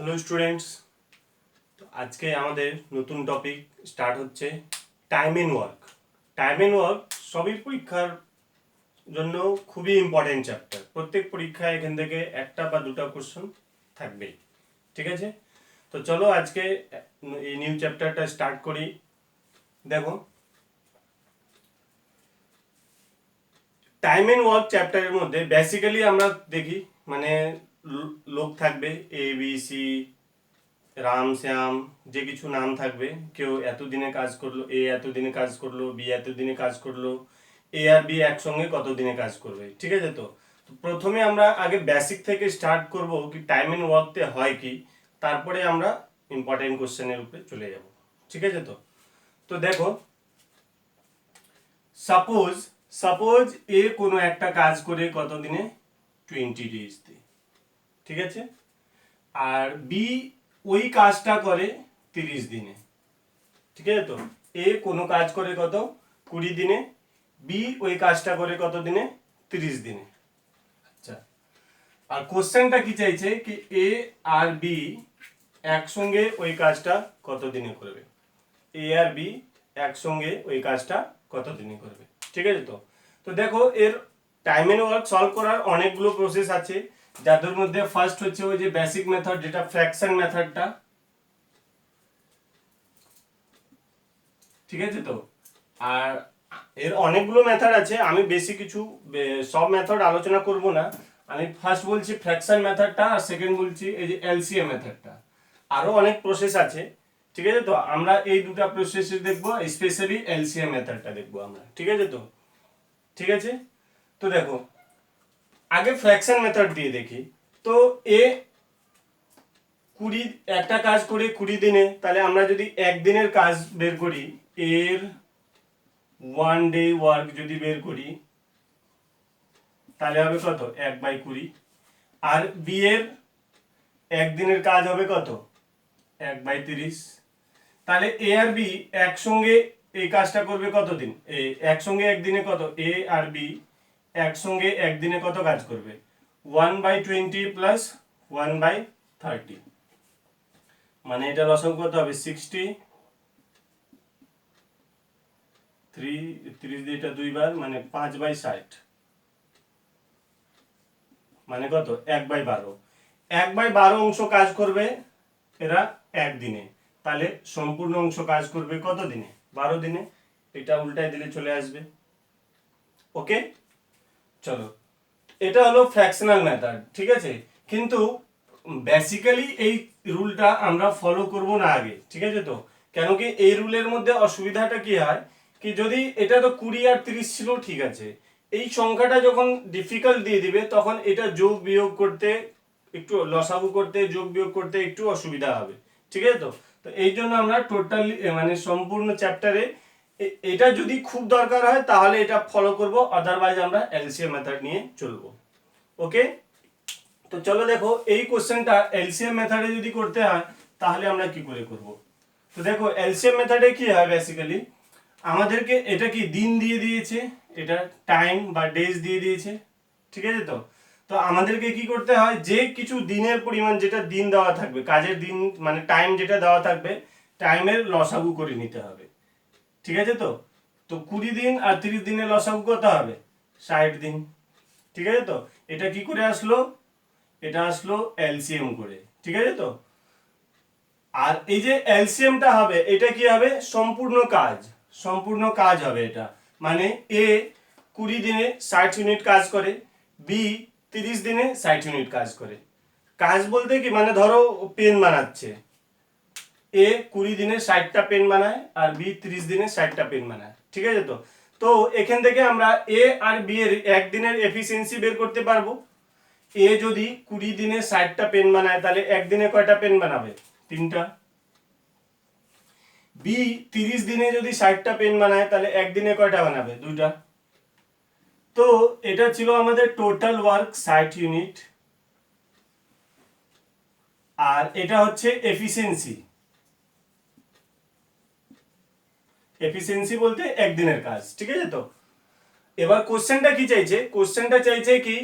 Hello students, তো আজকে আমাদের নতুন টপিক স্টার্ট হচ্ছে time and work. Time and work সবই পরীক্ষার জন্য খুবই ইম্পর্টেন্ট চ্যাপ্টার। প্রত্যেক পরীক্ষায় এখান থেকে একটা বা দুটো কোশ্চেন থাকবেই। ঠিক আছে, তো চলো আজকে এই নিউ চ্যাপ্টারটা স্টার্ট করি। দেখো, টাইম এন্ড ওয়ার্ক চ্যাপ্টারের মধ্যে বেসিক্যালি আমরা দেখি মানে লোক থাকবে A B C, Ram Shyam, যে কিছু নাম থাকবে। কেউ এতদিনে কাজ করলো, এ এতদিনে কাজ করলো, বি এতদিনে কাজ করলো, এ আর বি একসঙ্গে কত দিনে কাজ করবে। ঠিক আছে, তো প্রথমে আমরা আগে বেসিক থেকে স্টার্ট করব কি টাইম এন্ড ওয়ার্কতে হয় কি, তারপরে আমরা ইম্পর্টেন্ট কোশ্চেনের উপরে চলে যাব। ঠিক আছে, তো তো দেখো, সাপোজ সাপোজ এ কোনো একটা কাজ করে কত দিনে, 20 ডেজ দিয়ে। ঠিক আছে, আর বি ওই কাজটা করে 30 দিনে। ঠিক আছে, তো এ কোনো কাজ করে কত, 20 দিনে, বি ওই কাজটা করে কত দিনে, 30 দিনে। আচ্ছা, আর কোশ্চেনটা কি চাইছে কি এ আর বি একসঙ্গে ওই কাজটা কত দিনে করবে, এ আর বি একসঙ্গে ওই কাজটা কত দিনে করবে। ঠিক আছে, তো তো দেখো, এর টাইম এন্ড ওয়ার্ক সলভ করার অনেকগুলো প্রসেস আছে, যাদের মধ্যে ফার্স্ট হচ্ছে ওই যে বেসিক মেথড, যেটা ফ্র্যাকশন মেথডটা। ঠিক আছে, তো আর এর অনেকগুলো মেথড আছে, আমি বেশি কিছু সব মেথড আলোচনা করব না। আমি ফার্স্ট বলছি ফ্র্যাকশন মেথডটা, আর সেকেন্ড বলছি এই যে এলসিএম মেথডটা। আরো অনেক প্রসেস আছে। ঠিক আছে, তো আমরা এই দুটো প্রসেস দেখবো, স্পেশালি এলসিএম মেথডটা দেখবো আমরা। ঠিক আছে, তো ঠিক আছে, তো দেখো আগে ফ্র্যাকশন মেথড দিয়ে দেখি। তো এ 20 একটা কাজ করে 20 দিনে, তাহলে আমরা যদি একদিনের কাজ বের করি, এর 1 ডে ওয়ার্ক যদি বের করি, তাহলে হবে কত, 1/20। আর বি এর একদিনের কাজ হবে কত, 1/30। তাহলে এ আর বি একসঙ্গে এই কাজটা করবে কত দিন, একসঙ্গে একদিনে কত, এ আর বি একসঙ্গে একদিনে কত কাজ করবে, 1/20 প্লাস 1/30। মানে এটা লসাগু কত হবে, 60। 30 দিয়ে এটা দুইবার, মানে 5/60, মানে কত, 1/12। 1/12 অংশ কাজ করবে এরা একদিনে, তাহলে সম্পূর্ণ অংশ কাজ করবে কত দিনে, 12 দিনে। এটা উল্টায় দিলে চলে আসবে। ওকে, চলো, এটা হলো ফ্র্যাকশনাল মেথড। ঠিক আছে, কিন্তু বেসিক্যালি এই রুলটা আমরা ফলো করব না আগে। ঠিক আছে, তো কেন কি এই রুলের মধ্যে অসুবিধাটা কি হয় কি, যদি এটা তো 20 আর 30 ছিল, ঠিক আছে, এই সংখ্যাটা যখন ডিফিকাল্ট দিয়ে দিবে, তখন এটা যোগ বিয়োগ করতে একটু, লসাগু করতে, যোগ বিয়োগ করতে একটু অসুবিধা হবে। ঠিক আছে, তো তো এই জন্য আমরা টোটালি মানে সম্পূর্ণ চ্যাপ্টারে এটা যদি খুব দরকার হয় তাহলে এটা ফলো করব, আদারওয়াইজ আমরা এলসিএম মেথড নিয়ে চলবো। ওকে, তো চলো দেখো, এই কোশ্চেনটা এলসিএম মেথডে যদি করতে হয় তাহলে আমরা কি করে করব। তো দেখো, এলসিএম মেথডে কি হয়, বেসিক্যালি আমাদেরকে এটা কি দিন দিয়ে দিয়েছে, এটা টাইম বা ডেজ দিয়ে দিয়েছে। ঠিক আছে, তো তো আমাদেরকে কি করতে হয়, যে কিছু দিনের পরিমাণ, যেটা দিন দেওয়া থাকবে, কাজের দিন মানে টাইম যেটা দেওয়া থাকবে, টাইমের লসাগু করে নিতে হবে। ঠিক আছে, তো তো 20 দিন আর 30 দিনের লসাগু কত হবে, 60 দিন। ঠিক আছে, তো এটা কি করে আসলো, এটা আসলো এলসিএম করে। ঠিক আছে, তো আর এই যে এলসিএমটা হবে, এটা কি হবে, সম্পূর্ণ কাজ, সম্পূর্ণ কাজ হবে এটা। মানে এ 20 দিনে 60 ইউনিট কাজ করে, বি 30 দিনে 60 ইউনিট কাজ করে। কাজ বলতে কি, মানে ধরো পেন বানাচ্ছে, এ 20 দিনে 60টা পেন বানায়, আর বি 30 দিনে 60টা পেন বানায়। ঠিক আছে, তো তো এখান থেকে আমরা এ আর বি এর একদিনের এফিসিয়েন্সি বের করতে পারবো। এ যদি 20 দিনে 60টা পেন বানায়, তাহলে একদিনে কয়টা পেন বানাবে, 3টা। বি 30 দিনে যদি 60টা পেন বানায়, তাহলে একদিনে কয়টা বানাবে, 2টা। তো এটা ছিল আমাদের টোটাল ওয়ার্ক 60 ইউনিট, আর এটা হচ্ছে এফিসিয়েন্সি। এফিসিয়েন্সি বলতে একদিনের কাজ। ঠিক আছে, তো এবার কোশ্চেনটা কি চাইছে, কোশ্চেনটা চাইছে কি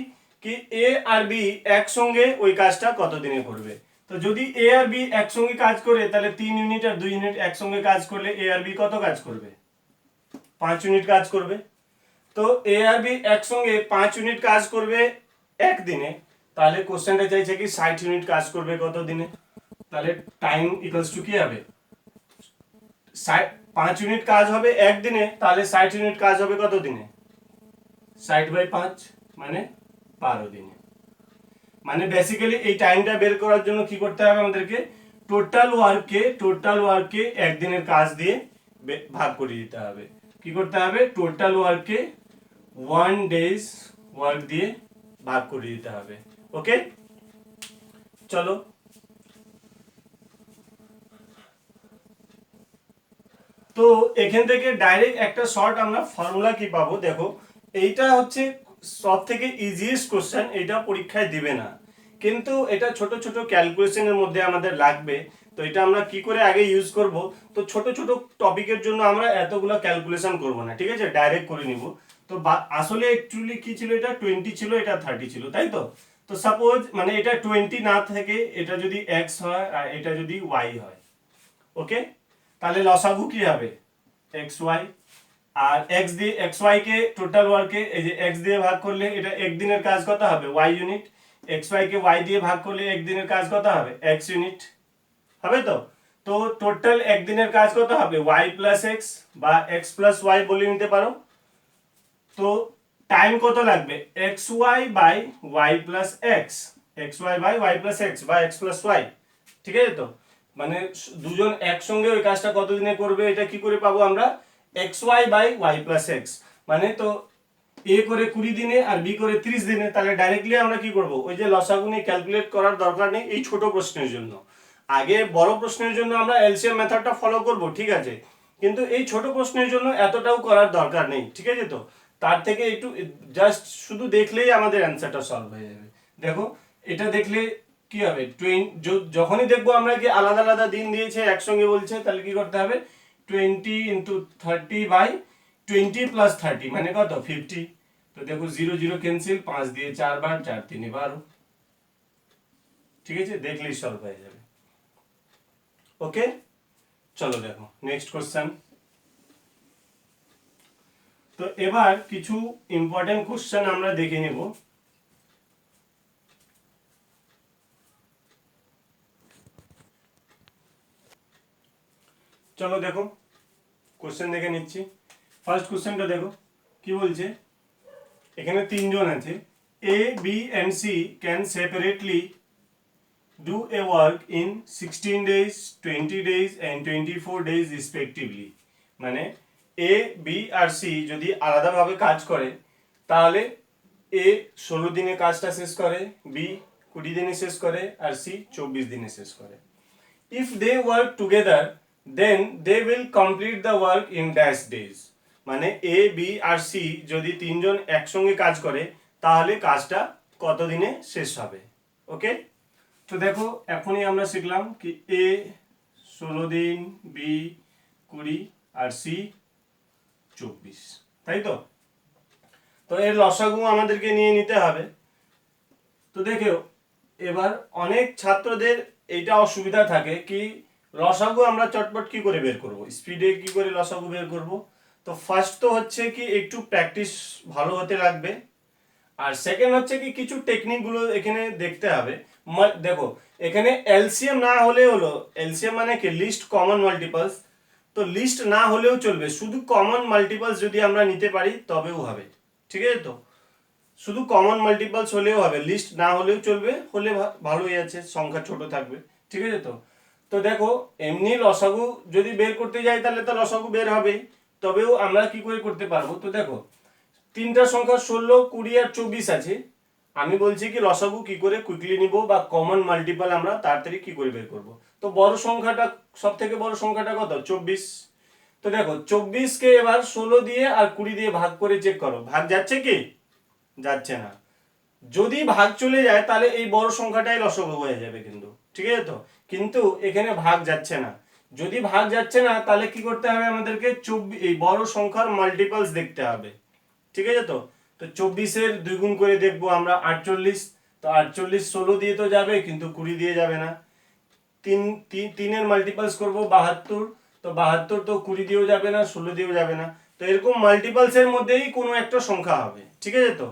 কি এ আর বি একসঙ্গে ওই কাজটা কত দিনে করবে। তো যদি এ আর বি একসঙ্গে কাজ করে তাহলে 3 ইউনিট আর 2 ইউনিট একসঙ্গে কাজ করলে এ আর বি কত কাজ করবে? 5 ইউনিট কাজ করবে। তো এ আর বি একসঙ্গে 5 ইউনিট কাজ করবে একদিনে, তাহলে কোশ্চেনটা চাইছে কি 60 ইউনিট কাজ করবে কত দিনে? তাহলে টাইম ইকুয়ালস টু কি হবে? 5 ইউনিট কাজ হবে একদিনে, তাহলে 60 ইউনিট কাজ হবে কত দিনে? 60/5 মানে 12 দিনে। মানে বেসিক্যালি এই টাইমটা বের করার জন্য কি করতে হবে আমাদেরকে? টোটাল ওয়ার্ককে একদিনের কাজ দিয়ে ভাগ করে দিতে হবে। কি করতে হবে? টোটাল ওয়ার্ককে 1 ডেজ ওয়ার্ক দিয়ে ভাগ করে দিতে হবে। ওকে, চলো। তো এখান থেকে ডাইরেক্ট একটা শর্ট আমরা ফর্মুলা কি পাবো? দেখো, এইটা হচ্ছে সব থেকে ইজিয়েস্ট কোশ্চেন, এটা পরীক্ষায় দিবে না, কিন্তু এটা ছোট ছোট ক্যালকুলেশনের মধ্যে আমাদের লাগবে। তো এটা আমরা কি করে আগে ইউজ করব? তো ছোট ছোট টপিকের জন্য আমরা এতগুলো ক্যালকুলেশন করব না, ঠিক আছে, ডাইরেক্ট করে নিব। তো আসলে অ্যাকচুয়ালি কি ছিল? এটা 20 ছিল, এটা 30 ছিল, তাই তো? তো সাপোজ মানে এটা 20 না থেকে এটা যদি x হয় আর এটা যদি y হয়, ওকে, তাহলে লসাগু কি হবে? xy। আর x দিয়ে xy কে টোটাল ওয়ার্কে এই যে x দিয়ে ভাগ করলে এটা একদিনের কাজ কত হবে? y unit. xy কে y দিয়ে ভাগ করলে একদিনের কাজ কত হবে? x ইউনিট হবে। তো তো টোটাল একদিনের কাজ কত হবে? y প্লাস x বা x প্লাস y বলে নিতে পারো। তো টাইম কত লাগবে? xy by y plus x, xy by y plus x বা x প্লাস y, ঠিক আছে? তো মানে দুজন একসঙ্গে ওই কাজটা কত দিনে করবে এটা কি করে পাবো আমরা? xy by y plus x মানে তো a করে 20 দিনে আর b করে 30 দিনে। তাহলে ডাইরেক্টলি আমরা কি করব? ওই যে লসাগু নিয়ে ক্যালকুলেট করার দরকার নেই এই ছোট প্রশ্নের জন্য। আগে বড় প্রশ্নের জন্য আমরা এলসিএম মেথডটা ফলো করব, ঠিক আছে, কিন্তু এই ছোট প্রশ্নের জন্য এতটাও করার দরকার নেই, ঠিক আছে? তো তার থেকে একটু জাস্ট শুধু দেখলেই আমাদের অ্যান্সারটা সলভ হয়ে যাবে। দেখো, এটা দেখলে কি হবে? যখনই দেখবো আমরা কি আলাদা আলাদা দিন দিয়েছে একসঙ্গে বলছে, তাহলে কি করতে হবে? 20 × 30/20 + 30 মানে কত? 50। তো দেখো 0 0 ক্যান্সেল, 5 দিয়ে 4 বার, 4 3 12, ঠিক আছে, দেখলেই সলভ হয়ে যাবে। ওকে, চলো দেখো নেক্সট কোশ্চেন। তো এবার কিছু ইম্পর্টেন্ট কোশ্চেন আমরা দেখে নেব। চলো দেখো কোশ্চেন দেখে নিচ্ছি। ফার্স্ট কোশ্চেনটা দেখো কি বলছে। এখানে তিনজন আছে, A B and C can separately do a work in 16 days, 20 days and 24 days respectively। মানে এ বি আর সি যদি আলাদাভাবে কাজ করে তাহলে এ 16 দিনে কাজটা শেষ করে, বি 20 দিনে শেষ করে আর সি 24 দিনে শেষ করে। If they work together then they will complete the work in dash days। মানে এ বি আর সি যদি তিনজন একসঙ্গে কাজ করে তাহলে কাজটা কত দিনে শেষ হবে। ওকে, তো দেখো এখনই আমরা শিখলাম কি এ 16 দিন, বি 20 আর সি 24, তাই তো? তো এর লসাগু আমাদেরকে নিয়ে নিতে হবে। তো দেখো এবার অনেক ছাত্রদের এইটা অসুবিধা থাকে কি লসাগু আমরা চটপট কি করে বের করব, স্পিডে কি করে লসাগু বের করব? তো ফার্স্ট তো হচ্ছে কি একটু প্র্যাকটিস ভালো হতে লাগবে, আর সেকেন্ড হচ্ছে কি কিছু টেকনিক গুলো এখানে দেখতে হবে। দেখো এখানে এলসিএম না হলে হলো, এলসিএম মানে কি লিস্ট কমন মাল্টিপলস। তো লিস্ট না হলেও চলবে, শুধু কমন মাল্টিপলস যদি আমরা নিতে পারি তবেও হবে, ঠিক আছে? তো শুধু কমন মাল্টিপলস হলেও হবে, লিস্ট না হলেও চলবে, হলে ভালোই আছে, সংখ্যা ছোট থাকবে, ঠিক আছে? তো তো দেখো এমনি লসাগু যদি বের করতে যাই তাহলে তো লসাগু বের হবেই, তবেও আমরা কি করে করতে পারবো? তো দেখো তিনটা সংখ্যা 16, 20 আর 24 আছে। আমি বলছি কি লসাগু কি করে কুইকলি নিব বা কমন মাল্টিপল আমরা তাড়াতাড়ি কি করে বের করব। তো বড় সংখ্যাটা, সব থেকে বড় সংখ্যাটা কত? 24। তো দেখো 24 কে এবার 16 দিয়ে আর 20 দিয়ে ভাগ করে চেক করো, ভাগ যাচ্ছে কি? যাচ্ছে না। যদি ভাগ চলে যায় তাহলে এই বড় সংখ্যাটাই লসাগু হয়ে যাবে কিন্তু, ঠিক আছে? তো কিন্তু এখানে ভাগ যাচ্ছে না, যদি ভাগ যাচ্ছে না তাহলে কি করতে হবে আমাদেরকে? 24 এই বড় সংখ্যার মাল্টিপলস দেখতে হবে, ঠিক আছে? তো তো 24-এর 2 গুণ করে দেখবো আমরা 48। তো 48 16 দিয়ে তো যাবে কিন্তু 20 দিয়ে যাবে না। তিনের মাল্টিপালস করবো 72, তো 72 তো 20 দিয়েও যাবে না, 16 দিয়েও যাবে না, তো এরকম মাল্টিপালসের মধ্যেই কোনো একটা সংখ্যা হবে, ঠিক আছে? তো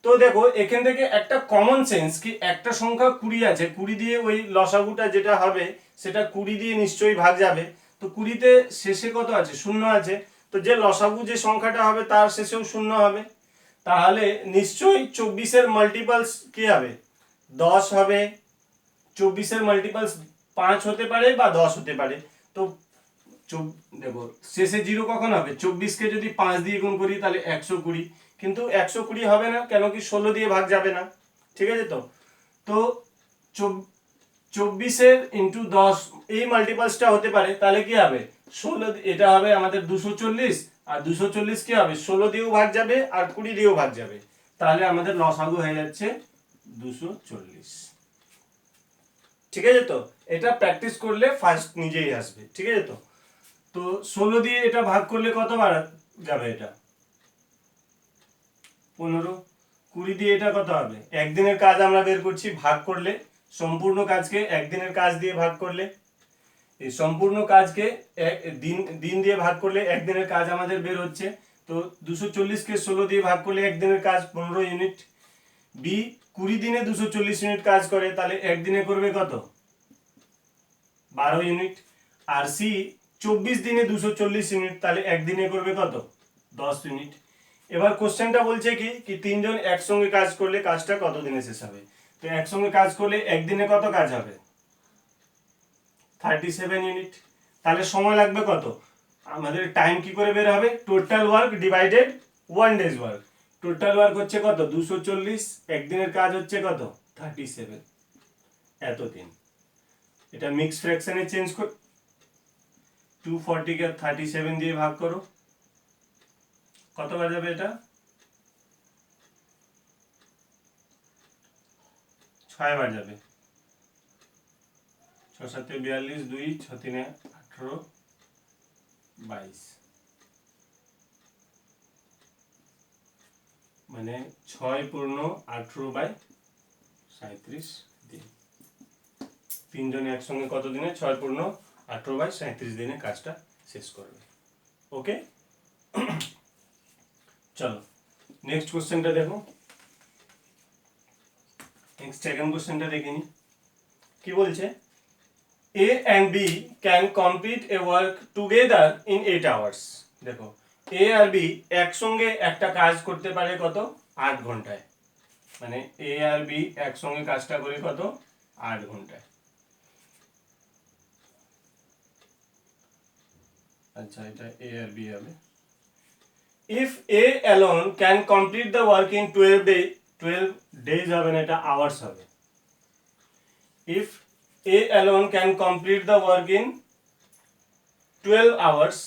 তো দেখো এখান থেকে একটা কমন সেন্স কি একটা সংখ্যা 20 আছে, 20 দিয়ে ওই লসাগুটা যেটা হবে সেটা 20 দিয়ে নিশ্চয়ই ভাগ যাবে, তো 20তে শেষে কত আছে? শূন্য আছে, তো যে লসাগু যে সংখ্যাটা হবে তার শেষেও শূন্য হবে, তাহলে নিশ্চয়ই 24-এর মাল্টিপালস কি হবে? 10 হবে। 24-এর মাল্টিপালস 5 হতে পারে বা 10 হতে পারে, তো দেখো শেষে জিরো কখন হবে? 24-কে যদি 5 দিয়ে গুণ করি তাহলে 120, কিন্তু 120 হবে না, কেন কি 16 দিয়ে ভাগ যাবে না, ঠিক আছে? তো তো 24-এর ইন্টু 10 এই মাল্টিপালসটা হতে পারে, তাহলে কি হবে? 16, এটা হবে আমাদের 240, আর 240 কি হবে? 16 দিয়েও ভাগ যাবে আর 20 দিয়েও ভাগ যাবে, তাহলে আমাদের লসাগু হয়ে যাচ্ছে 240, ঠিক আছে? তো এটা প্র্যাকটিস করলে ফার্স্ট নিজেই আসবে, ঠিক আছে? তো তো 16 দিয়ে এটা ভাগ করলে কতবার যাবে? এটা 15। 20 দিয়ে এটা কত হবে? একদিনের কাজ আমরা বের করছি, ভাগ করলে সম্পূর্ণ কাজকে একদিনের কাজ দিয়ে ভাগ করলে, এই সম্পূর্ণ কাজকে দিন দিন দিয়ে ভাগ করলে একদিনের কাজ আমাদের বের হচ্ছে, তো 240-কে 16 দিয়ে ভাগ করলে একদিনের কাজ 15 ইউনিট। বি 20 দিনে 240 ইউনিট কাজ করে, তাহলে একদিনে করবে কত? 12 ইউনিট। আর সি 24 দিনে 240 ইউনিট, তাহলে একদিনে করবে কত? 10 ইউনিট। এবার কোশ্চেনটা বলছে কি কি তিনজন একসঙ্গে কাজ করলে কাজটা কত দিনে শেষ হবে? তো একসঙ্গে কাজ করলে একদিনে কত কাজ হবে? 37 ইউনিট। তাহলে সময় লাগবে কত? আমাদের টাইম কি করে বের হবে? Total work divided 1 days work. Total work হচ্ছে কত? 240, একদিনের কাজ হচ্ছে কত? 37, এত দিন। এটা মিক্স ফ্র্যাকশনে চেঞ্জ কর, 240-কে 37 দিয়ে ভাগ করো, কতবার যাবে? এটা 6 বার যাবে। 6 7 42, 2 6 3 18 22, মানে 6 পূর্ণ 18/37 দিন। তিনজনে একসঙ্গে কত দিনে? 6 পূর্ণ 18/37 দিনে কাজটা শেষ করবে। ওকে, চলো নেক্সট কোশ্চেনটা দেখো। নেক্সট সেকেন্ড কোশ্চেনটা দেখে নি কি বলছে। A and B can complete a work together in 8 hours. দেখো A আর B একসঙ্গে একটা কাজ করতে পারে কত? 8 ঘন্টায়, মানে A আর B একসঙ্গে কাজটা করে কত? 8 ঘন্টায়। আচ্ছা, এটা A আর B হবে। If A alone can complete the work in 12 days হবে না, এটা hours হবে। If A alone can complete the work in 12 hours,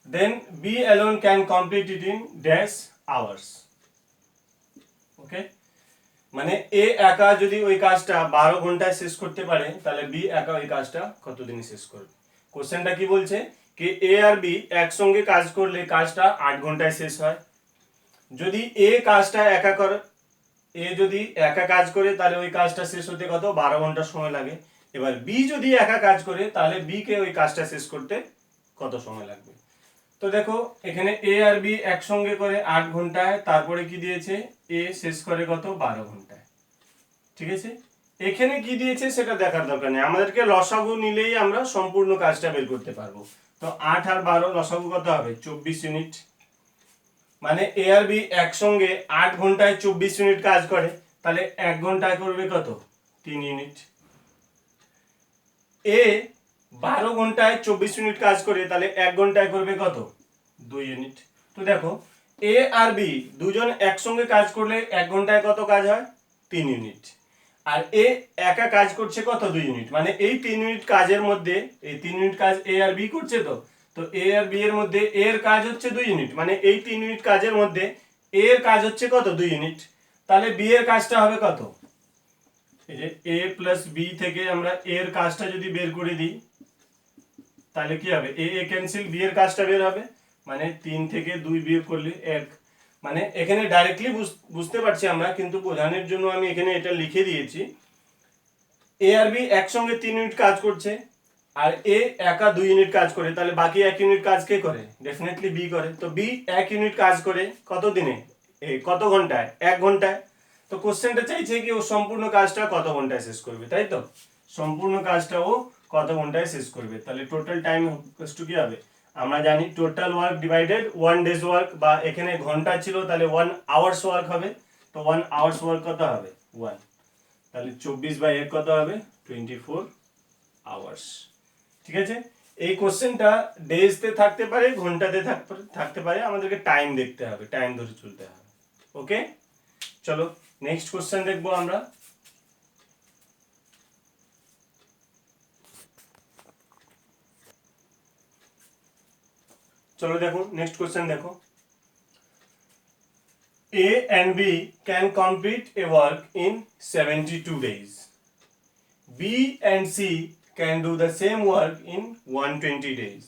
then B alone can complete it in dash hours. ওকে, মানে A একা যদি ওই কাজটা 12 ঘন্টায় শেষ করতে পারে, তাহলে B একা ওই কাজটা কত দিনে শেষ করবে? কোশ্চেনটা কি বলছে কি A আর B একসঙ্গে কাজ করলে কাজটা 8 ঘন্টায় শেষ হয়। যদি A কাজটা একা করে, A যদি একা কাজ করে তাহলে ওই কাজটা শেষ হতে কত? 12 ঘন্টা সময় লাগে। এবার B যদি একা কাজ করে তাহলে B কে ওই কাজটা শেষ করতে কত সময় লাগবে? তো দেখো এখানে A আর B একসঙ্গে করে 8 ঘন্টায়, তারপরে কি দিয়েছে? A শেষ করে কত? 12 ঘন্টায়, ঠিক আছে? এখানে কি দিয়েছে সেটা দেখার দরকার নেই, আমাদেরকে লসাগু নিলেই আমরা সম্পূর্ণ কাজটা বের করতে পারবো। তো 8 আর 12 লসাগু কত হবে? 24 ইউনিট। মানে A আর B একসঙ্গে 8 ঘন্টায় 24 ইউনিট কাজ করে, তাহলে 1 ঘন্টায় করবে কত? 3 ইউনিট। A 12 ঘন্টায় 24 মিনিট কাজ করে, তাহলে 1 ঘন্টায় করবে কত? 2 ইউনিট। তো দেখো A আর B দুজন একসঙ্গে কাজ করলে 1 ঘন্টায় কত কাজ হয়? 3 ইউনিট। আর A একা কাজ করছে কত? 2 ইউনিট। মানে এই 3 ইউনিট কাজের মধ্যে, এই 3 ইউনিট কাজ A আর B করছে, তো তো A আর B এর মধ্যে A এর কাজ হচ্ছে 2 ইউনিট, মানে এই 3 ইউনিট কাজের মধ্যে A এর কাজ হচ্ছে কত? 2 ইউনিট। তাহলে B এর কাজটা হবে কত? এই যে A প্লাস B থেকে আমরা A এর কাজটা যদি বের করে দিই তাহলে কি হবে? A ক্যান্সেল, B এর কাজটা বের হবে, মানে 3 থেকে 2 বিয়োগ করলে 1। মানে এখানে ডাইরেক্টলি বুঝতে পারছি আমরা, কিন্তু বোঝানোর জন্য আমি এখানে এটা লিখে দিয়েছি। এ আর বি একসঙ্গে 3 ইউনিট কাজ করছে, আর এ একা 2 ইউনিট কাজ করে, তাহলে বাকি 1 ইউনিট কাজ কে করে? ডেফিনেটলি বি করে। তো বি 1 ইউনিট কাজ করে কত দিনে, কত ঘন্টায়? 1 ঘন্টায়। তো কোশ্চেনটা চাইছে কি ও সম্পূর্ণ কাজটা কত ঘন্টায় শেষ করবে, তাই তো? সম্পূর্ণ কাজটা ও কত ঘন্টায় শেষ করবে, তাহলে টোটাল টাইম কি হবে? আমরা জানি total work divided 1 days work, বা এখানে ঘন্টা ছিল তাহলে 1 আওয়ার্স ওয়ার্ক হবে। তো 1 আওয়ার্স ওয়ার্ক কত হবে? 1। তাহলে 24/1 কত হবে? 24 আওয়ার্স। ঠিক আছে, এই কোশ্চেনটা ডেজতে থাকতে পারে, ঘন্টাতে থাকতে পারে, আমাদেরকে টাইম দেখতে হবে, টাইম ধরে চলতে হবে। ওকে, চলো নেক্সট কোশ্চেন দেখবো আমরা। চলো দেখো নেক্সট কোশ্চেন দেখো। A and B can complete a work in 72 days. B and C can do the same work in 120 days.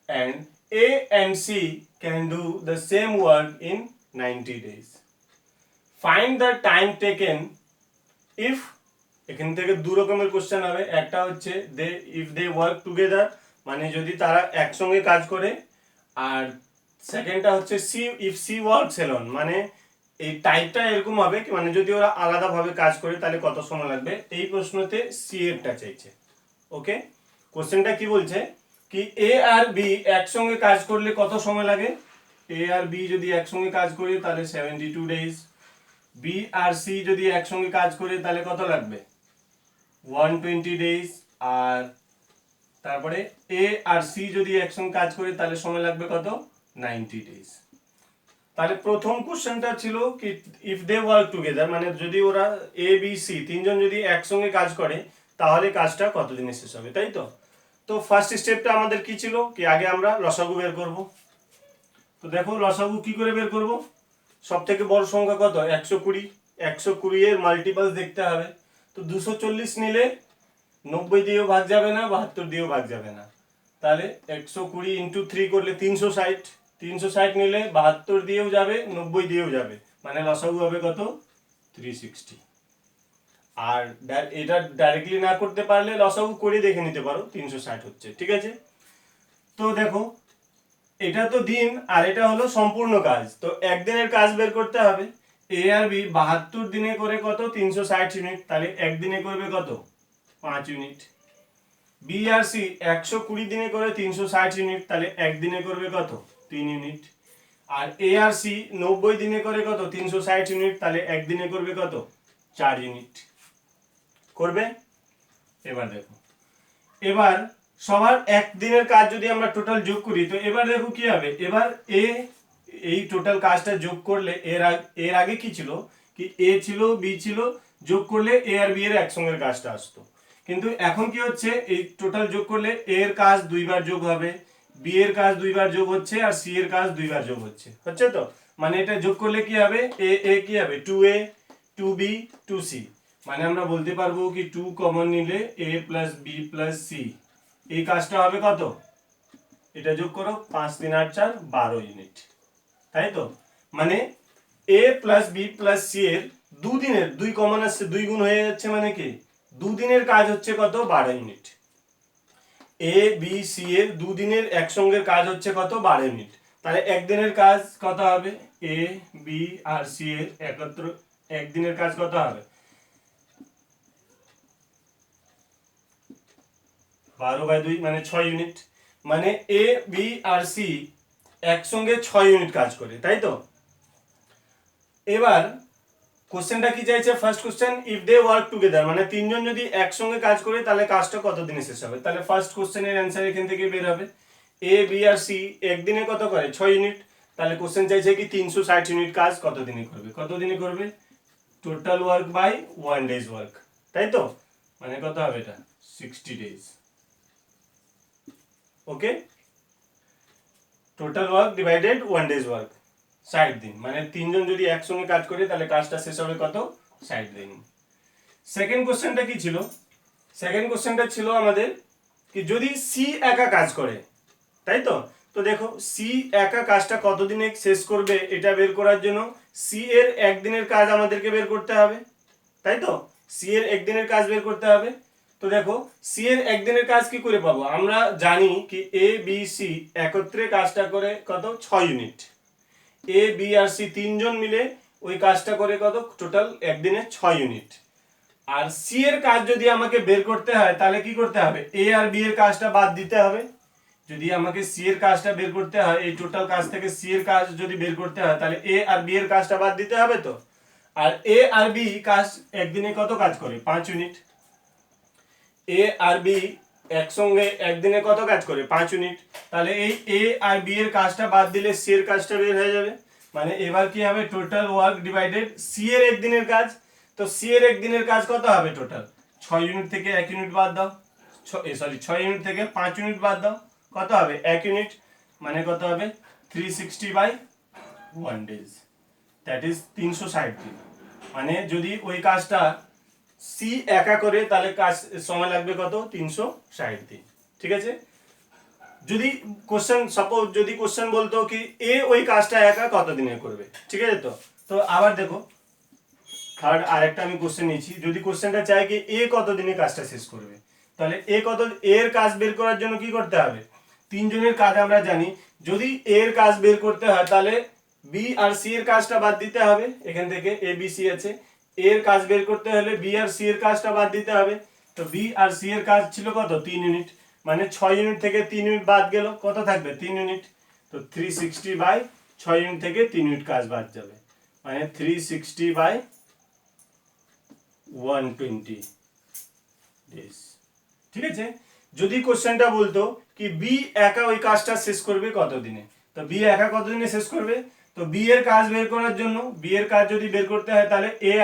And A and C can do the same work in 90 days. Find the time taken if, এখান থেকে দু রকমের question হবে। একটা হচ্ছে they if they work together, মানে যদি তারা একসঙ্গে কাজ করে, আর সেকেন্ডটা হচ্ছে C if C works alone, মানে এই টাইপটা এরকম হবে কি, মানে যদি ওরা আলাদাভাবে কাজ করে তাহলে কত সময় লাগবে। এই প্রশ্নতে সি এরটা চাইছে। ওকে, কোশ্চেনটা কি বলছে কি এ আর বি একসঙ্গে কাজ করলে কত সময় লাগে? এ আর বি যদি একসঙ্গে কাজ করে তাহলে 72 ডেজ। বি আর সি যদি একসঙ্গে কাজ করে তাহলে কত লাগবে? 120 ডেজ। আর তারপরে এ আর সি যদি একসঙ্গে কাজ করে তাহলে সময় লাগবে কত? 90 ডেজ। তাহলে প্রথম কোশ্চেনটা ছিল কি ইফ দে ওয়ার্ক টুগেদার, মানে যদি ওরা এ বি সি তিনজন যদি একসঙ্গে কাজ করে তাহলে কাজটা কত দিনে শেষ হবে, তাই তো? তো ফার্স্ট স্টেপটা আমাদের কি ছিল কি, আগে আমরা লসাগু বের করব। তো দেখো লসাগু কি করে বের করব? সব থেকে বড় সংখ্যা কত? 120। 120 এর মাল্টিপলস দেখতে হবে। তো 240 নিলে 90 দিয়েও ভাগ যাবে না, 72 দিয়েও ভাগ যাবে না, তাহলে 120 ইন্টু 3 করলে 360। 360 নিলে 72 দিয়েও যাবে, 90 দিয়েও যাবে, মানে লসাগু হবে কত? 360। আর এটা ডাইরেক্টলি না করতে পারলে লসাগু করে দেখে নিতে পারো, 360 হচ্ছে। ঠিক আছে, তো দেখো এটা তো দিন আর এটা হলো সম্পূর্ণ কাজ, তো একদিনের কাজ বের করতে হবে। এ আর বি 72 দিনে করে কত? 360 ইউনিট, তাহলে একদিনে করবে কত? 5 ইউনিট। বি আর সি 120 দিনে করে 360 ইউনিট, তাহলে একদিনে করবে কত? 3 ইউনিট। আর এ আর সি 90 দিনে করে কত? 360 ইউনিট, তাহলে একদিনে করবে কত? 4 ইউনিট করবে। এবার দেখো, এবার সবার একদিনের কাজ যদি আমরা টোটাল যোগ করি, তো এবার দেখো কি হবে। এবার এ এই টোটাল কাজটা যোগ করলে এর আগে কি ছিল কি এ ছিল বি ছিল, যোগ করলে এ আর বি এর একসঙ্গে কাজটা আসতো। কিন্তু এখন কি হচ্ছে, এই টোটাল যোগ করলে এ এর কাজ 2 বার যোগ হবে, বি এর কাজ 2 বার যোগ হচ্ছে, আর সি এর কাজ 2 বার যোগ হচ্ছে, হচ্ছে তো? মানে এটা যোগ করলে কি হবে, এ কি হবে 2a 2b 2c, মানে আমরা বলতে পারবো কি 2 কমন নিলে a plus B plus C, এই কাজটা হবে কত? এটা যোগ করো, 5 3 8 4 12 ইউনিট, তাই তো? মানে a plus B plus C এর দুদিনের 2 কমন আসছে, 2 গুণ হয়ে যাচ্ছে, মানে কি দুদিনের কাজ হচ্ছে কত? 12 ইউনিট। এ বি সি এর দুদিনের একসঙ্গে কাজ হচ্ছে কত? 12 ইউনিট। তাহলে একদিনের কাজ কত হবে? এ বি আর সি এর একত্র একদিনের কাজ কত হবে? 12/2 মানে 6 ইউনিট। মানে এ বি আর সি একসঙ্গে 6 ইউনিট কাজ করে, তাই তো? এবার কোশ্চেনটা কি চাইছে? First question if they work together, মানে তিনজন যদি একসঙ্গে কাজ করে তাহলে কাজটা কত দিনে শেষ হবে। তাহলে ফার্স্ট কোশ্চেনের অ্যান্সার এখান থেকে বের হবে। এ বি আর সি একদিনে কত করে? 6 ইউনিট। তাহলে কোশ্চেন চাইছে কি 360 ইউনিট কাজ কত দিনে করবে? কত দিনে করবে? Total work by 1 days work, তাই তো? মানে কত হবে এটা? 60 days. Okay, total work divided 1 days work, 60 দিন। মানে তিনজন যদি একসঙ্গে কাজ করে তাহলে কাজটা শেষ হবে কত? 60 দিন। সেকেন্ড কোশ্চেনটা কি ছিল? সেকেন্ড কোশ্চেনটা ছিল আমাদের কি যদি সি একা কাজ করে, তাই তো? তো দেখো সি একা কাজটা কত দিনে শেষ করবে এটা বের করার জন্য সি এর একদিনের কাজ আমাদেরকে বের করতে হবে, তাই তো? সি এর একদিনের কাজ বের করতে হবে। তো দেখো সি এর একদিনের কাজ কি করে পাবো, আমরা জানি কি এ বি সি একত্রে কাজটা করে কত 6 unit, A B R C তিনজন মিলে ওই কাজটা করে কত টোটাল একদিনে 6 ইউনিট। আর সি এর কাজ যদি আমাকে বের করতে হয় তাহলে কি করতে হবে, এ আর বি এর কাজটা বাদ দিতে হবে। যদি আমাকে সি এর কাজটা বের করতে হয়, এই টোটাল কাজ থেকে সি এর কাজ যদি বের করতে হয় তাহলে এ আর বি এর কাজটা বাদ দিতে হবে। তো আর এ আর বি কাজ একদিনে কত কাজ করে 5 ইউনিট, এ আর বি একসঙ্গে একদিনে কত কাজ করে 5 ইউনিট। তাহলে এই এ আর বি এর কাজটা বাদ দিলে সি এর কাজটা বের হয়ে যাবে। মানে এবার কি হবে, টোটাল ওয়ার্ক ডিভাইডেড সি এর একদিনের কাজ। তো সি এর একদিনের কাজ কত হবে টোটাল, 6 ইউনিট থেকে 1 ইউনিট বাদ দাও, সরি 6 ইউনিট থেকে 5 ইউনিট বাদ দাও, কত হবে 1 ইউনিট, মানে কত হবে 360/1 ডেজ, দ্যাট ইজ 360 দিন। মানে যদি ওই কাজটা সি একা করে তাহলে কাজ সময় লাগবে কত 360 দিন। ঠিক আছে, যদি কোশ্চেন সাপোজ যদি কোশ্চেন বলতো কি এ ওই কাজটা একা কত দিনে করবে, ঠিক আছে। তো তো আবার দেখো থার্ড আরেকটা আমি কোশ্চেন নিয়েছি, যদি কোশ্চেনটা চাই কি এ কত দিনে কাজটা শেষ করবে, তাহলে এর কাজ বের করার জন্য কি করতে হবে, তিনজনের কাজ আমরা জানি, যদি এর কাজ বের করতে হয় তাহলে বি আর সি এর কাজটা বাদ দিতে হবে, এখান থেকে এ বি সি আছে, এর কাজ বের করতে হলে বি আর সি এর কাজটা বাদ দিতে হবে। তো বি আর সি এর কাজ ছিল কত 3 ইউনিট, মানে 6 ইউনিট থেকে 3 ইউনিট বাদ গেল, কত থাকবে 3 ইউনিট। তো 360/6 ইউনিট থেকে 3 ইউনিট কাজ বাদ যাবে, মানে 360/120 ডেজ। ঠিক আছে, যদি কোশ্চেনটা বলতো কি বি একা ওই কাজটা শেষ করবে কত দিনে, তো বি একা কত দিনে শেষ করবে, তো বি এর কাজ বের করার জন্য বি এর কাজ যদি বের করতে হয় তাহলে এ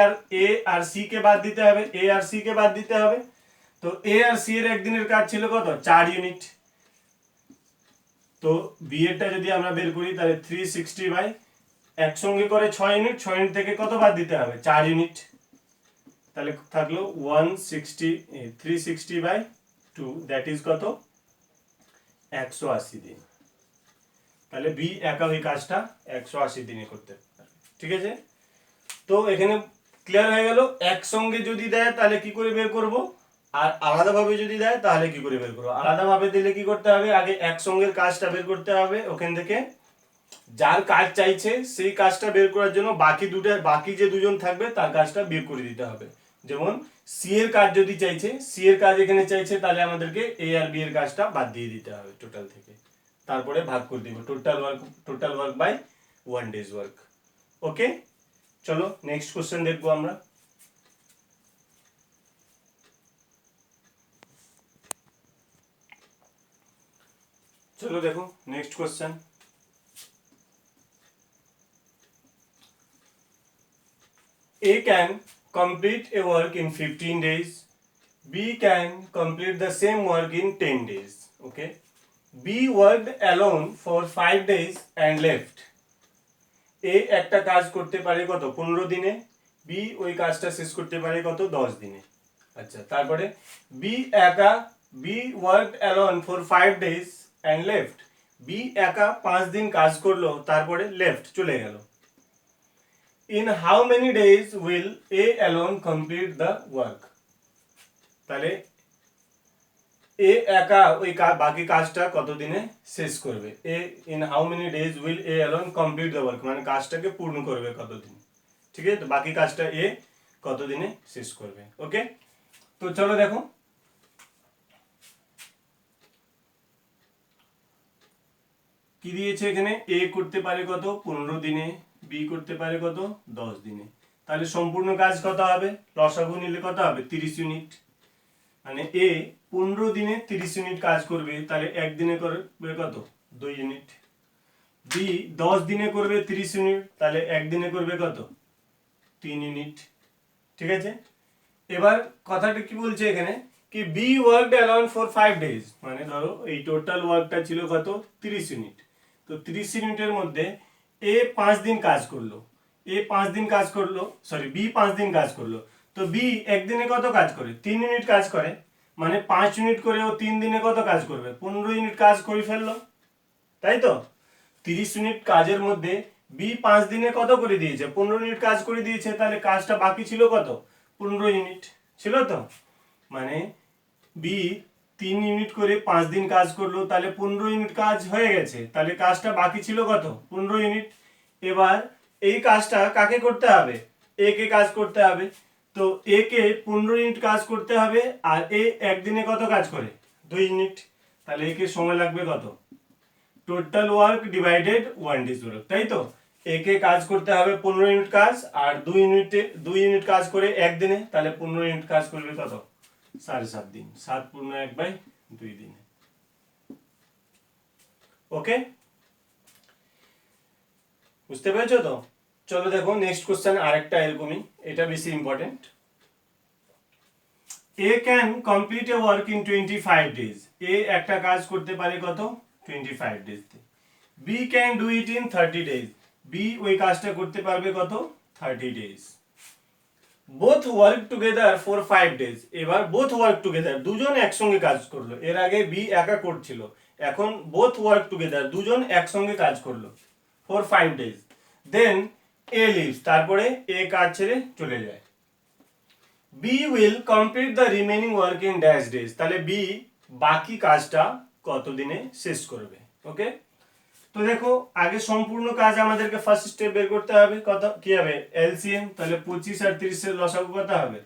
আর সি কে বাদ দিতে হবে, এ আর সি কে বাদ দিতে হবে। তো এ আর সি এর একদিনের কাজ ছিল কত 4 ইউনিট। তো বি এরটা যদি আমরা বের করি তাহলে 360 একসঙ্গে করে 6 ইউনিট, 6 ইউনিট থেকে কত বাদ দিতে হবে 4 ইউনিট, তাহলে থাকলো 360/2, দ্যাট ইজ কত 180 দিন। তাহলে বি একা ওই কাজটা 180 দিনে করতে পারবে। ঠিক আছে, তো এখানে ক্লিয়ার হয়ে গেল, একসঙ্গে যদি দেয় তাহলে কি করে বের করব, আর আলাদাভাবে যদি দেয় তাহলে কি করে বের করবো। আলাদাভাবে দিলে কি করতে হবে, আগে একসঙ্গের কাজটা বের করতে হবে, ওখান থেকে যার কাজ চাইছে সেই কাজটা বের করার জন্য বাকি যে দুজন থাকবে তার কাজটা বের করে দিতে হবে। যেমন সি এর কাজ যদি চাইছে, সি এর কাজ এখানে চাইছে, তাহলে আমাদেরকে এ আর বি এর কাজটা বাদ দিয়ে দিতে হবে টোটাল থেকে, তারপরে ভাগ করে দিব total work by 1 days work. Okay, চলো নেক্সট কোশ্চেন দেখবো আমরা। চলো দেখো next question, A can complete a work in 15 days, B can complete the same work in 10 days. Okay, B worked alone for 5 days and left. A একটা কাজ করতে পারে কত 15 দিনে, B ওই কাজটা শেষ করতে পারে কত 10 দিনে। আচ্ছা, তারপরে B worked alone for 5 days and left. B একা 5 দিন কাজ করলো, তারপরে left চলে গেল। In how many days will A alone complete the work? তাহলে এ একা ওই বাকি কাজটা কত দিনে শেষ করবে, in how many days will A alone complete the work, মানে কাজটাকে পূর্ণ করবে কত দিন। ঠিক আছে, তো বাকি কাজটা এ কত দিনে শেষ করবে। ওকে, তো চলো দেখো কি দিয়েছে এখানে, এ করতে পারে কত 15 দিনে, বি করতে পারে কত 10 দিনে, তাহলে সম্পূর্ণ কাজ কত হবে, লসাগু নিলে কত হবে 30 ইউনিট, মানে এ 15 দিনে 30 ইউনিট কাজ করবে, তাহলে একদিনে করবে কত 2 ইউনিট। বি 10 দিনে করবে 30 ইউনিট, তাহলে একদিনে করবে কত 3 ইউনিট। ঠিক আছে, এবার কথাটা কি বলছে এখানে কি B worked alone for 5 days, মানে ধরো এই টোটাল ওয়ার্কটা ছিল কত 30 ইউনিট। তো 30 ইউনিটের মধ্যে এ 5 দিন কাজ করলো, বি 5 দিন কাজ করলো। তো বি একদিনে কত কাজ করে 3 ইউনিট কাজ করে, মানে 5 ইউনিট করে ও 3 দিনে কত কাজ করবে 15 ইউনিট কাজ করে ফেললো, তাই তো। 30 ইউনিট কাজের মধ্যে বি 5 দিনে কত করে দিয়েছে 15 ইউনিট কাজ করে দিয়েছে, তাহলে কাজটা বাকি ছিল কত 15 ইউনিট ছিল তো, মানে বি 3 ইউনিট করে 5 দিন কাজ করলো, তাহলে 15 ইউনিট কাজ হয়ে গেছে, তাহলে কাজটা বাকি ছিল কত? 15 ইউনিট। এবার এই কাজটা কাকে করতে হবে? এ কে কাজ করতে হবে। তো এ কে 15 ইউনিট কাজ করতে হবে, আর এ একদিনে কত কাজ করে? 2 ইউনিট। তাহলে একে সময় লাগবে কত? Total work divided 1 days work, তাই তো। একে কাজ করতে হবে 15 ইউনিট কাজ, আর 2 ইউনিট কাজ করে একদিনে, তাহলে 15 ইউনিট কাজ করবে কত? 7.5 দিন। 7 × 1/2 দিনে। ওকে, বুঝতে পেরেছো তো? চলো দেখো নেক্সট কোশ্চেন, আরেকটা এরকমই, এটা বেশি important. A can complete a work in 25 days. A একটা কাজ করতে পারে কত? 25 days. B can do it in 30 days. B ওই কাজটা করতে পারবে কত? 30 days. Both work together for 5 days. এবার বোথ ওয়ার্ক টুগেদার, দুজন একসঙ্গে কাজ করলো। এর আগে বি একা করছিল, এখন বোথ ওয়ার্ক টুগেদার, দুজন একসঙ্গে কাজ করলো for 5 days. Then A leaves, তারপরে এ কাজ ছেড়ে চলে যায়। B will complete the remaining work in dash days. তাহলে বি বাকি কাজটা কত দিনে শেষ করবে? ওকে, তো দেখো আগে সম্পূর্ণ কাজ আমাদেরকে ফার্স্ট স্টেপ বের করতে হবে। কত কি হবে? এলসিএম। তাহলে 25 আর 30 এর লসাগু কত হবে?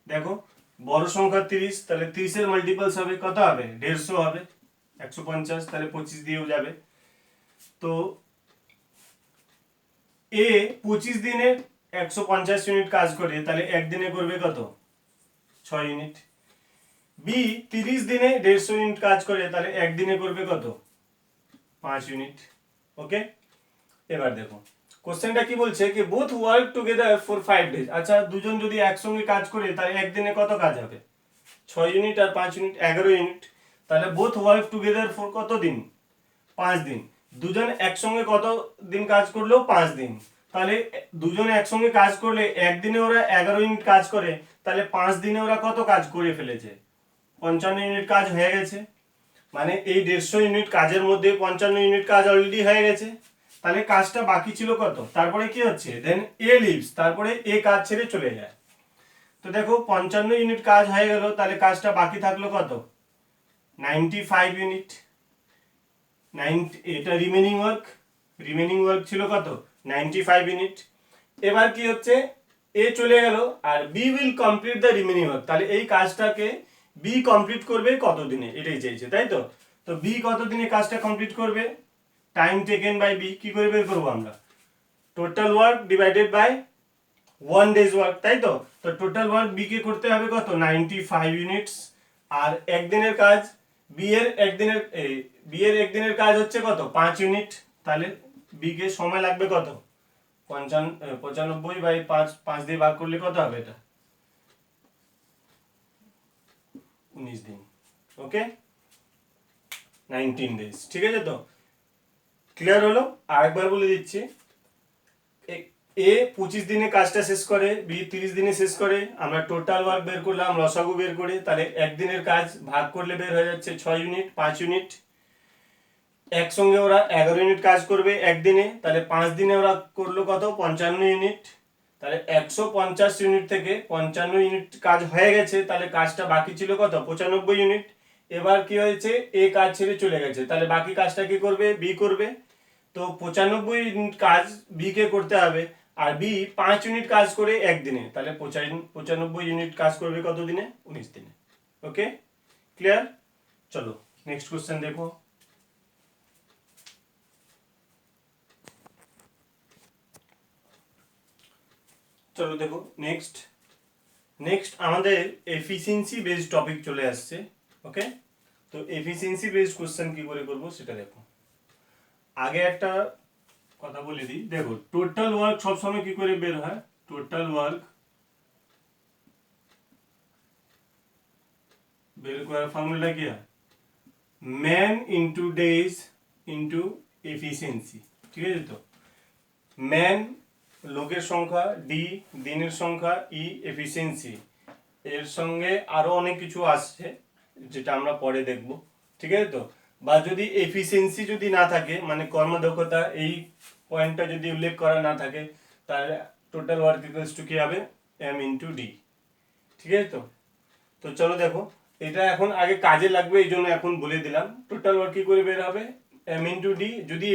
দেখো বড় সংখ্যা 30, তাহলে 30 এর মাল্টিপলস হবে কত হবে? 150 হবে, 150, তাহলে 25 দিয়েও যাবে। তো এ 25 দিনে 150 ইউনিট কাজ করে, তাহলে একদিনে করবে কত? 6 ইউনিট। বি 30 দিনে 150 ইউনিট কাজ করে, তাহলে একদিনে করবে কত? 5 ইউনিট। ওকে, এবার দেখো কোশ্চেনটা কি বলছে কি both work together for 5 days. আচ্ছা, দুজন যদি একসঙ্গে কাজ করে তাহলে একদিনে কত কাজ হবে? 6 ইউনিট আর 5 ইউনিট, 11 ইউনিট। তাহলে বোথ ওয়ার্ক টুগেদার ফর কত দিন? 5 দিন। দুজন একসঙ্গে কত দিন কাজ করলো? 5 দিন। তাহলে দুজন একসঙ্গে কাজ করলে একদিনে ওরা 11 ইউনিট কাজ করে, তাহলে 5 দিনে ওরা কত কাজ করে ফেলেছে? 55 ইউনিট কাজ হয়ে গেছে। মানে এই 150 ইউনিট কাজের মধ্যে 55 ইউনিট কাজ অলরেডি হয়ে গেছে। তাহলে কাজটা বাকি ছিল কত? তারপরে কি হচ্ছে? দেন এ লিভস, তারপরে এ কাজ ছেড়ে চলে যায়। তো দেখো 55 ইউনিট কাজ হয়ে গেল, তাহলে কাজটা বাকি থাকলো কত? 95 ইউনিট। এটা রিমেনিং ওয়ার্ক ছিল কত? 95 ইউনিট। এবার কি হচ্ছে? এ চলে গেল, আর B will complete the remaining work. তাহলে এই কাজটাকে বি কমপ্লিট করবে কত দিনে? এটাই চাইছে, তাই তো। তো বি কত দিনে কাজটা কমপ্লিট করবে? টাইম টেকেন বাই বি কি করে বের করবো আমরা? Total work divided by 1 days work, তাই তো। তো টোটাল ওয়ার্ক বি কে করতে হবে কত? 95 ইউনিটস। আর একদিনের কাজ বি এর একদিনের কাজ হচ্ছে কত? 5 ইউনিট। তাহলে বি কে সময় লাগবে কত? 95/5, 5 দিয়ে ভাগ করলে কত হবে? এটা 19 দিন। ওকে, 19 ডেজ। ঠিক আছে তো, ক্লিয়ার হলো? আরেকবার বলে দিচ্ছি, এ 25 দিনে কাজটা শেষ করে, বি 30 দিনে শেষ করে। আমরা টোটাল ওয়ার্ক বের করলাম লসাগু বের করে, তাহলে একদিনের কাজ ভাগ করলে বের হয়ে যাচ্ছে 6 ইউনিট, 5 ইউনিট। একসঙ্গে ওরা 11 ইউনিট কাজ করবে একদিনে, তাহলে 5 দিনে ওরা করলো কত? 55 ইউনিট। তাহলে 150 ইউনিট থেকে 55 ইউনিট কাজ হয়ে গেছে, তাহলে কাজটা বাকি ছিল কত? 95 ইউনিট। এবার কি হয়েছে? এ কাজ ছেড়ে চলে গেছে, তাহলে বাকি কাজটা কি করবে? বি করবে। তো 95 ইউনিট কাজ বি কে করতে হবে, আর বি 5 ইউনিট কাজ করে একদিনে, তাহলে 95 ইউনিট কাজ করবে কত দিনে? 19 দিনে। ওকে, ক্লিয়ার? চলো নেক্সট কোশ্চেন দেখো। চলো দেখো নেক্সট আমাদের এফিসিয়েন্সি বেসড টপিক চলে আসছে। ওকে, তো এফিসিয়েন্সি বেসড কোশ্চেন কি করে করব সেটা দেখো। আগে একটা কথা বলে দিই, দেখো টোটাল ওয়ার্ক সবসময় কি করে বের হয়? টোটাল ওয়ার্ক বের করার ফর্মুলা কি হয়? Man into days into efficiency. ঠিক আছে তো, ম্যান লোকের সংখ্যা, ডি দিনের সংখ্যা, ই এফিসিয়েন্সি। এর সঙ্গে আরো অনেক কিছু আসছে যেটা আমরা পরে দেখব। ঠিক আছে তো, বা যদি এফিসিয়েন্সি যদি না থাকে, মানে কর্মদক্ষতা, এই পয়েন্টটা যদি উল্লেখ করা না থাকে, তাহলে টোটাল ওয়ার্ক ইকুয়ালস টু কি হবে? M into D. ঠিক আছে তো? তো চলো দেখো, এটা এখন আগে কাজে লাগবে, এই জন্য এখন বলে দিলাম। টোটাল ওয়ার্ক কি করে বের হবে, এম ইন্টু ডি। যদি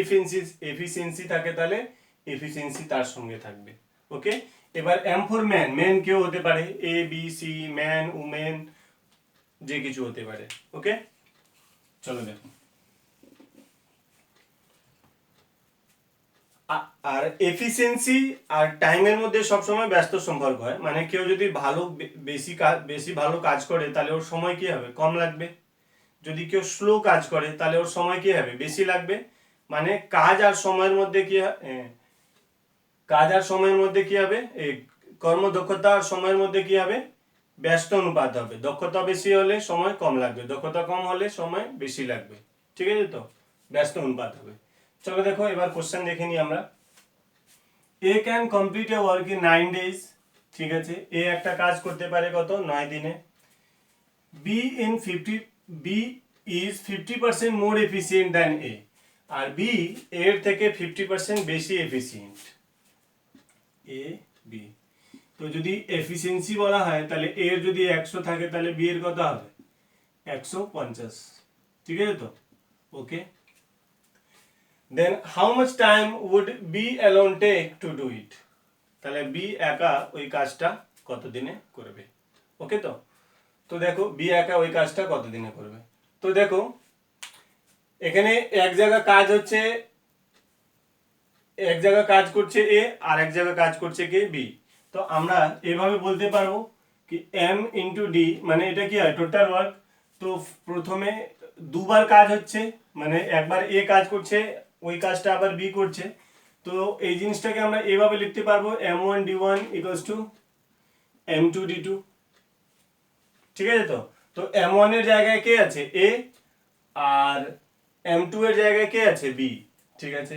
এফিসিয়েন্সি থাকে তাহলে এফিসিয়েন্সি তার সঙ্গে থাকবে। ওকে, এবার এম ফর ম্যান। ম্যান কেউ হতে পারে, A B C, man women, যে কিছু হতে পারে। ওকে, চলো দেখো। আর এফিসিয়েন্সি আর টাইমের মধ্যে সবসময় ব্যস্ত সম্পর্ক হয়। মানে কেউ যদি বেশি ভালো কাজ করে তাহলে ওর সময় কি হবে, কম লাগবে। যদি কেউ স্লো কাজ করে তাহলে ওর সময় কি হবে, বেশি লাগবে। মানে কাজ আর সময়ের মধ্যে কি কাজ আর সময়ের মধ্যে কি হবে, কর্মদক্ষতা আর সময়ের মধ্যে কি হবে, ব্যস্ত অনুপাত হবে। দক্ষতা বেশি হলে সময় কম লাগবে, দক্ষতা কম হলে সময় বেশি লাগবে। ঠিক আছে তো, ব্যস্ত অনুপাত হবে। চলো দেখো, এবার কোশ্চেন দেখে নিই আমরা। A can complete a work in 9 days। ঠিক আছে, এ একটা কাজ করতে পারে কত, 9 দিনে। B in 50, B is 50% more efficient than A. আর বি এর থেকে 50% বেশি এফিসিয়েন্ট। এ বি, তো যদি এফিসিয়েন্সি বলা হয় তাহলে এর যদি 100 থাকে তাহলে বি এর কত হবে, 150। ঠিক আছে তো? Okay, then how much time would B alone take to do it. তাহলে বি একা ওই কাজটা কত দিনে করবে। ওকে তো? তো দেখো, বি একা ওই কাজটা কত দিনে করবে। তো দেখো, এখানে এক জায়গা কাজ হচ্ছে, এক জায়গা কাজ করছে এ, আর এক জায়গা কাজ করছে কে, বি। তো আমরা এভাবে বলতে পারবো কি এম ইন্টু ডি, মানে এটা কি হয়, টোটাল ওয়ার্ক। তো প্রথমে দুবার কাজ হচ্ছে, মানে একবার এ কাজ করছে, ওই কাজটা আবার বি করছে। তো এই জিনিসটাকে আমরা এভাবে লিখতে পারবো, m1d1 ইকুয়ালস টু m2d2। ঠিক আছে তো? তো m1 এর জায়গায় কে আছে, এ, আর m2 এর জায়গায় কে আছে, বি। ঠিক আছে,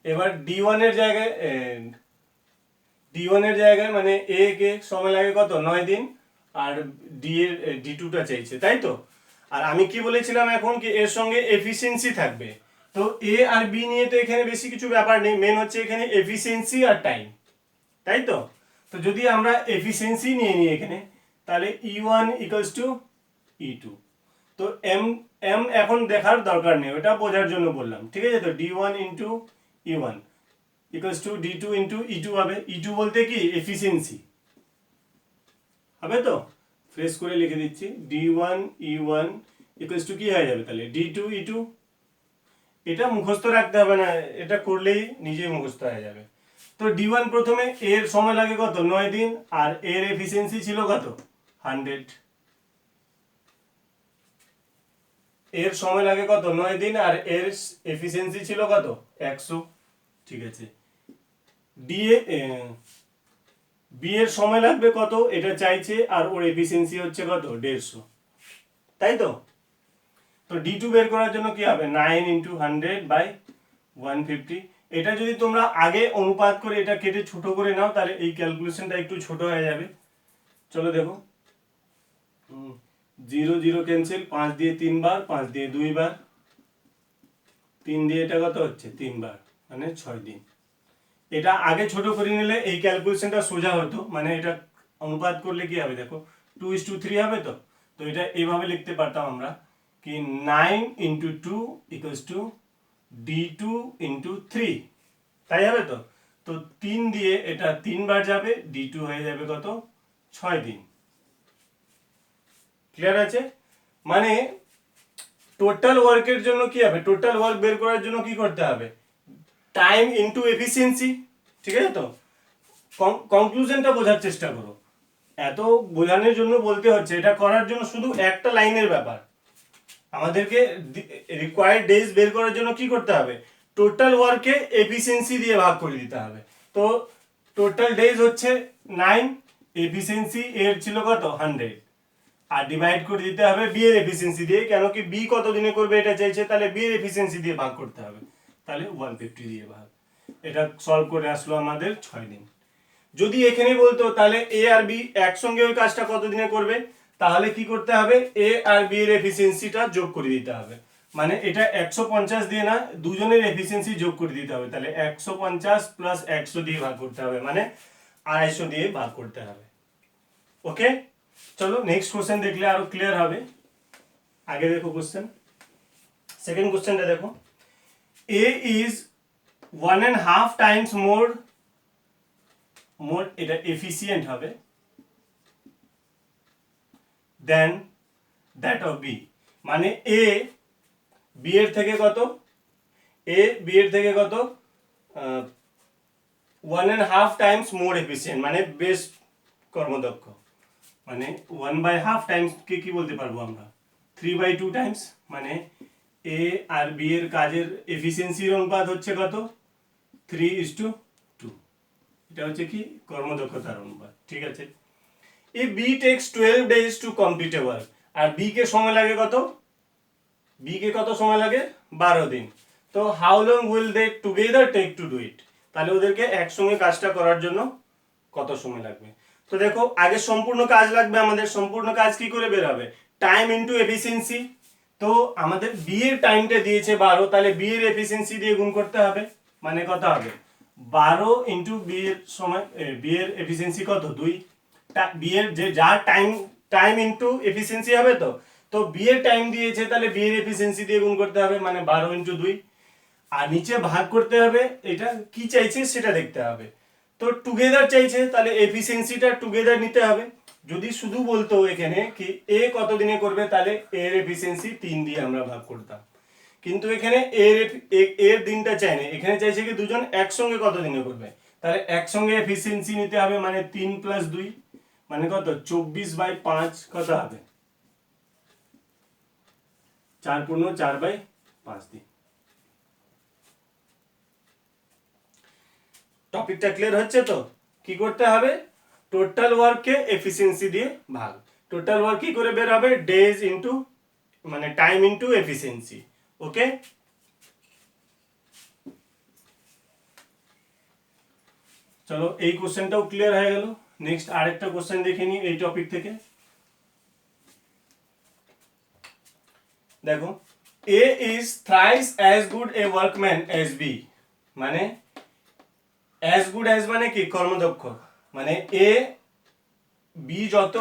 এবার d1 এর জায়গায় মানে এ কে সময় লাগে কত, 9 দিন। আর ডি2টা চাইছে, তাই তো? আর আমি কি বলেছিলাম এখন, কি এর সঙ্গে এফিসিয়েন্সি থাকবে। তো এ আর বি নিয়ে তো এখানে বেশি কিছু ব্যাপার নেই, মেন হচ্ছে এখানে এফিসিয়েন্সি আর টাইম, তাই তো? তো যদি আমরা এফিসিয়েন্সি নিয়ে নিই এখানে, তাহলে E1 ইকুয়ালস টু E2। তো এম এম এখন দেখার দরকার নেই, ওটা বোঝার জন্য বললাম। ঠিক আছে তো, D1 into E1 equals to D2 into E2 হবে। E2 বলতে কি, এফিসিয়েন্সি হবে। তো ফ্রেশ করে লিখে দিচ্ছি, D1 E1 ইকুয়ালস টু কি হয়ে যাবে তাহলে, D2 E2। এটা মুখস্থ রাখতে হবে না, এটা করলেই নিজেই মুখস্থ হয়ে যাবে। তো D1 প্রথমে, এর সময় লাগে কত, 9 দিন। আর এর এফিসিয়েন্সি ছিল কত, 100। এর সময় লাগে কত, 9 দিন, আর এর এফিসিয়েন্সি ছিল কত, 100। ঠিক আছে, ডি এ বি এর সময় লাগবে কত, এটা চাইছে, আর ওর এফিসিয়েন্সি হচ্ছে কত, 150। তাই তো? তো D2 বের করার জন্য কি হবে, 9 ইন্টু 100/150। এটা যদি তোমরা আগে অনুপাত করে এটা কেটে ছোট করে নাও, তাহলে এই ক্যালকুলেশনটা একটু ছোট হয়ে যাবে। চলো দেখো, 0 0 ক্যান্সেল, 5 দিয়ে 3 বার, 5 দিয়ে 2 বার, 3 দিয়ে এটা কত হচ্ছে, 3 বার, মানে 6 দিন। এটা আগে ছোট করে নিলে এই ক্যালকুলেশনটা সোজা হতো, মানে এটা অনুপাত করলে কি হবে, দেখো 2:3 হবে। তো তো এটা এইভাবে লিখতে পারতাম আমরা, কি 9 into 2 equals to D2 into 3। তাই হবে তো? তো 3 দিয়ে এটা 3 বার যাবে, D2 হয়ে যাবে কত, 6 দিন। ক্লিয়ার আছে? মানে টোটাল ওয়ার্কের জন্য কি হবে, টোটাল ওয়ার্ক বের করার জন্য কি করতে হবে, টাইম ইন্টু এফিসিয়েন্সি। ঠিক আছে তো? কনক্লুশনটা বোঝার চেষ্টা করো। এত বোঝানোর জন্য বলতে হচ্ছে, এটা করার জন্য শুধু একটা লাইনের ব্যাপার। আমাদেরকে রিকোয়ার্ড ডেজ বের করার জন্য কি করতে হবে, টোটাল ওয়ার্কে এফিসিয়েন্সি দিয়ে ভাগ করে দিতে হবে। তো টোটাল ডেজ হচ্ছে 9, এফিসিয়েন্সি এর ছিল কত, 100, আর ডিভাইড করে দিতে হবে বি এর এফিসিয়েন্সি দিয়ে, কেন কি বি কত দিনে করবে এটা চাইছে, তাহলে বি এর এফিসিয়েন্সি দিয়ে ভাগ করতে হবে। তাহলে 150 দিয়ে ভাগ। এটা সলভ করে আসলো আমাদের 6 দিন। যদি এখানে বলতো তাহলে এ আর বি একসঙ্গে ওই কাজটা কত দিনে করবে, তাহলে কি করতে হবে, এ আর বি এর এফিসিয়েন্সিটা যোগ করে দিতে হবে। মানে এটা 150 দিয়ে না, দুজনের এফিসিয়েন্সি যোগ করে দিতে হবে। তাহলে 150 + 100 দিয়ে ভাগ করতে হবে, মানে 250 দিয়ে ভাগ করতে হবে। ওকে, চলো নেক্সট কোশ্চেন দেখলে আরো ক্লিয়ার হবে। আগে দেখো কোশ্চেন, সেকেন্ড কোশ্চেনটা দেখো, এ ইজ 1.5 টাইমস মোর এটা এফিসিয়েন্ট হবে দেন দ্যাট অফ বি, মানে এ বি এর থেকে কত, এ বি এর থেকে কত 1.5 টাইমস মোর এফিসিয়েন্ট, মানে বেশ কর্মদক্ষ, মানে 1/2 টাইমস কে কি বলতে পারবো আমরা 3/2 টাইমস, মানে এ আর বি এর কাজের এফিসিয়েন্সির অনুপাত হচ্ছে কত 3:2, এটা হচ্ছে কি কর্মদক্ষতার অনুপাত। ঠিক আছে, A B takes 12 days to complete a work, আর বি কে সময় লাগে কত, বি কে কত সময় লাগে 12 দিন। তো how long will they together take to do it, তাহলে ওদেরকে একসঙ্গে কাজটা করার জন্য কত সময় লাগবে। তো দেখো আগে সম্পূর্ণ কাজ লাগবে আমাদের, সম্পূর্ণ কাজ কি করে বের হবে, টাইম ইনটু এফিসিয়েন্সি। তো আমাদের বি এর টাইমটা দিয়েছে 12, তাহলে বি এর এফিসিয়েন্সি দিয়ে গুণ করতে হবে, মানে কত হবে 12 ইনটু বি এর সময়, বি এর এফিসিয়েন্সি কত 2, বি এর যে যার টাইম টাইম ইনটু এফিসিয়েন্সি হবে। তো তো বি এর টাইম দিয়েছে, তাহলে বি এর এফিসিয়েন্সি দিয়ে গুণ করতে হবে, মানে 12 ইনটু 2, আর নিচে ভাগ করতে হবে, এটা কি চাইছে সেটা দেখতে হবে। তো টুগেদার চাইছে, তাহলে এফিসিয়েন্সিটা টুগেদার নিতে হবে। যদি শুধু বলতো এখানে কি এ কত দিনে করবে, তাহলে এর এফিসিয়েন্সি 3 দিয়ে আমরা ভাগ করতাম, কিন্তু এখানে এর দিনটা চাই না, এখানে চাইছে কি দুজন একসঙ্গে কত দিনে করবে, তাহলে একসঙ্গে এফিসিয়েন্সি নিতে হবে, মানে 3 + 2 মানে কত 24/5 কত হবে 4×4/5 দিন। টপিকটা ক্লিয়ার হচ্ছে তো, কি করতে হবে টোটাল ওয়ার্ককে এফিসিয়েন্সি দিয়ে ভাগ, টোটাল ওয়ার্ক কি করে বের হবে ডেজ ইনটু মানে টাইম ইনটু এফিসিয়েন্সি। ওকে, চলো এই কোশ্চেনটাও ক্লিয়ার হয়ে গেল। নেক্সট আরেকটা কোশ্চেন দেখে নিই এই টপিক থেকে। দেখো, A is thrice as good a workman as B, মানে অ্যাজ গুড অ্যাজ মানে কি কর্মদক্ষ, মানে এ বি যত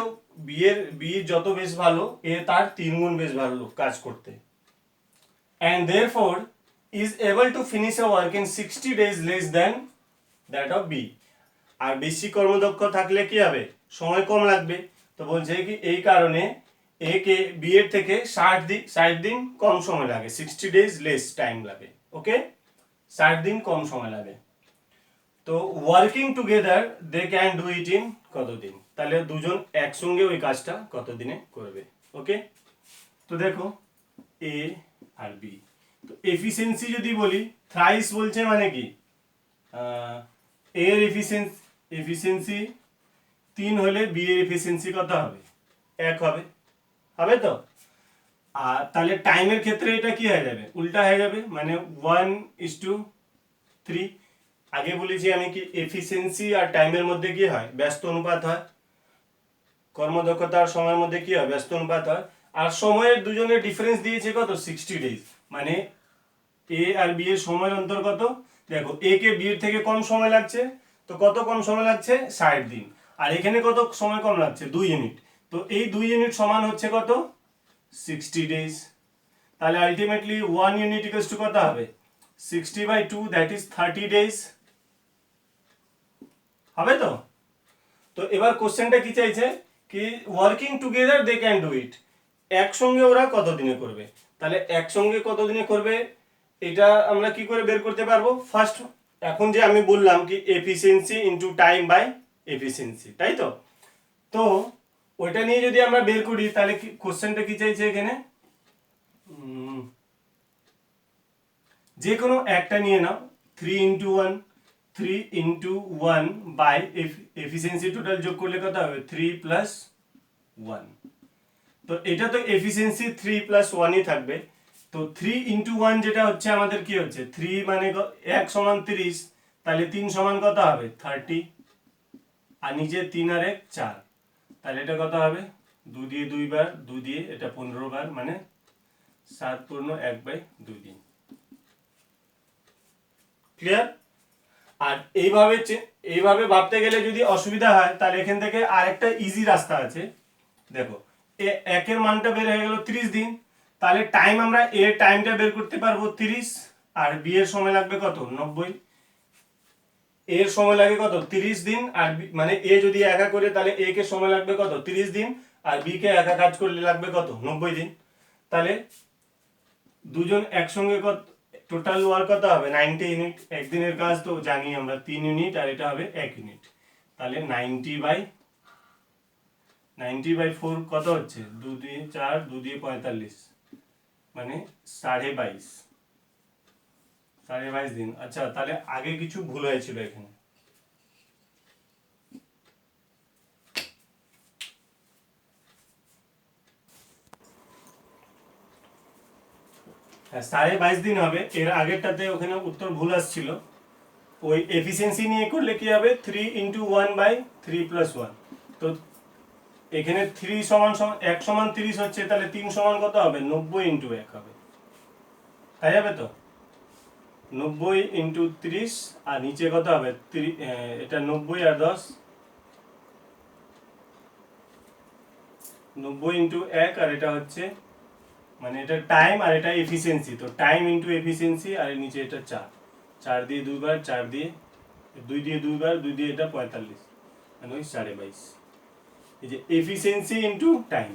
বি যত বেশ ভালো, এ তার 3 গুণ বেশ ভালো কাজ করতে, and therefore is able to finish a work in 60 days less than that of B, আর বেশি কর্মদক্ষ থাকলে কি হবে সময় কম লাগবে। তো বলছে কি এই কারণে এ কে বি এর থেকে 60 দিন কম সময় লাগে, 60 days less টাইম লাগে। ওকে, 60 দিন কম সময় লাগে। তো working together they can do it in কত দিন, তাহলে দুজন একসঙ্গে ওই কাজটা কত দিনে করবে। ওকে, তো দেখো এ আর বি, তো এফিসিয়েন্সি যদি বলি থ্রাইস বলছে মানে কি এর এফিসিয়েন্সি 3 হলে বি এর এফিসিয়েন্সি কত হবে 1 হবে, হবে তো। আর তাহলে টাইমের ক্ষেত্রে এটা কি হয়ে যাবে উল্টা হয়ে যাবে, মানে 1:3। আগে বলেছি আমি কি এফিসিয়েন্সি আর টাইমের মধ্যে কি হয় ব্যস্ত অনুপাত হয়, কর্মদক্ষতা আর সময়ের মধ্যে কি হয় ব্যস্ত অনুপাত হয়। আর সময়ের দুজনের ডিফারেন্স দিয়েছে কত 60 ডেজ, মানে এ আর বি এর সময়ের অন্তর কত, দেখো এ কে বি এর থেকে কম সময় লাগছে, তো কত কম সময় লাগছে 60 দিন, আর এখানে কত সময় কম লাগছে 2 ইউনিট, তো এই 2 ইউনিট সমান হচ্ছে কত 60 ডেজ। তাহলে আলটিমেটলি 1 ইউনিট ইকুয়ালস টু কত হবে 60/2, দ্যাট ইজ 30 ডেজ, হবে তো। তো এবার কোশ্চেনটা কি চাইছে কি working together they can do it, একসঙ্গে ওরা কত দিনে করবে, তাহলে একসঙ্গে কত দিনে করবে এটা আমরা কি করে বের করতে পারবো। ফার্স্ট এখন যে আমি বললাম কি efficiency into time by efficiency, তাই তো। তো ওইটা নিয়ে যদি আমরা বের করি তাহলে কি কোশ্চেনটা কি চাইছে এখানে যে কোনো একটা নিয়ে নাও 3 × 1 বাই এফিসিয়েন্সি টোটাল যোগ করলে কত হবে 3 + 1, তো এটা তো এফিসিয়েন্সি 3 + 1ই থাকবে। তো 3 × 1 যেটা হচ্ছে আমাদের কি হচ্ছে 3 মানে 1 = 30, তাহলে 3 সমান কত হবে 30, আর নিচে 3 আর 1 4, তাহলে এটা কত হবে 2 দিয়ে 2 বার 2 দিয়ে এটা 15 বার, মানে 7×1/2 দিন। ক্লিয়ার। আর এইভাবে ভাবতে গেলে যদি অসুবিধা হয় তাহলে এখান থেকে আরেকটা ইজি রাস্তা আছে, দেখো একের মানটা বের হয়ে গেল 30 দিন, তাহলে টাইম আমরা এর টাইমটা বের করতে পারবো 30, আর বি এর সময় লাগবে কত 90। এর সময় লাগে কত 30 দিন, আর মানে এ যদি একা করে তাহলে এ কে সময় লাগবে কত 30 দিন, আর বি কে একা কাজ করলে লাগবে কত 90 দিন। তাহলে দুজন একসঙ্গে কত টোটাল ওয়ার্ক কত হবে 90 ইউনিট। একদিনের কাজ তো জানি আমরা 3 ইউনিট, আর এটা হবে 1 ইউনিট। তাহলে 90/4 কত হচ্ছে 2 দিয়ে 4, 2 দিয়ে 45, মানে 22.5 দিন। আচ্ছা, তাহলে আগে কিছু ভুল হয়েছিল এখানে। হ্যাঁ, 22.5 দিন হবে। এর আগেরটাতে ওখানে উত্তর ভুল আসছিল। ওই এফিসিয়েন্সি নিয়ে করলে কি হবে 3 × 1/3 + 1। তো এখানে 3 সমান 1 সমান 30 হচ্ছে, তাহলে 3 সমান কত হবে 90 × 1 হবে, তাই হবে তো 90 × 30, আর নিচে কত হবে এটা 90 আর 10, 90 × 1, আর এটা হচ্ছে মানে এটা টাইম আর এটা এফিসিয়েন্সি। তো টাইম ইনটু এফিসিয়েন্সি, আর এর নিচে এটা 4 দিয়ে 2 বার, 4 দিয়ে 2 দিয়ে 2 বার, 2 দিয়ে এটা 45, মানে ওই 22.5। এই যে efficiency into time,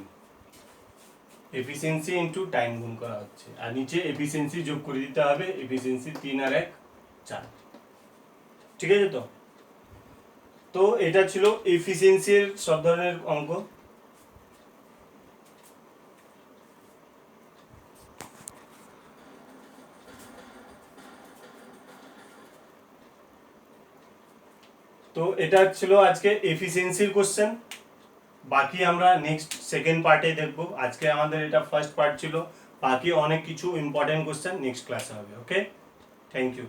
efficiency into time গুণ করা হচ্ছে, আর নিচে এফিসিয়েন্সি যোগ করে দিতে হবে। এফিসিয়েন্সি 3 আর 1 4, ঠিক আছে তো। তো এটা ছিল এফিসিয়েন্সির সব ধরনের অঙ্ক। তো এটা ছিল আজকে এফিসিয়েন্সির কোশ্চেন। বাকি আমরা নেক্সট সেকেন্ড পার্টে দেখব। আজকে আমাদের এটা ফার্স্ট পার্ট ছিল, বাকি অনেক কিছু ইম্পর্টেন্ট কোশ্চেন নেক্সট ক্লাসে হবে। ওকে, থ্যাংক ইউ।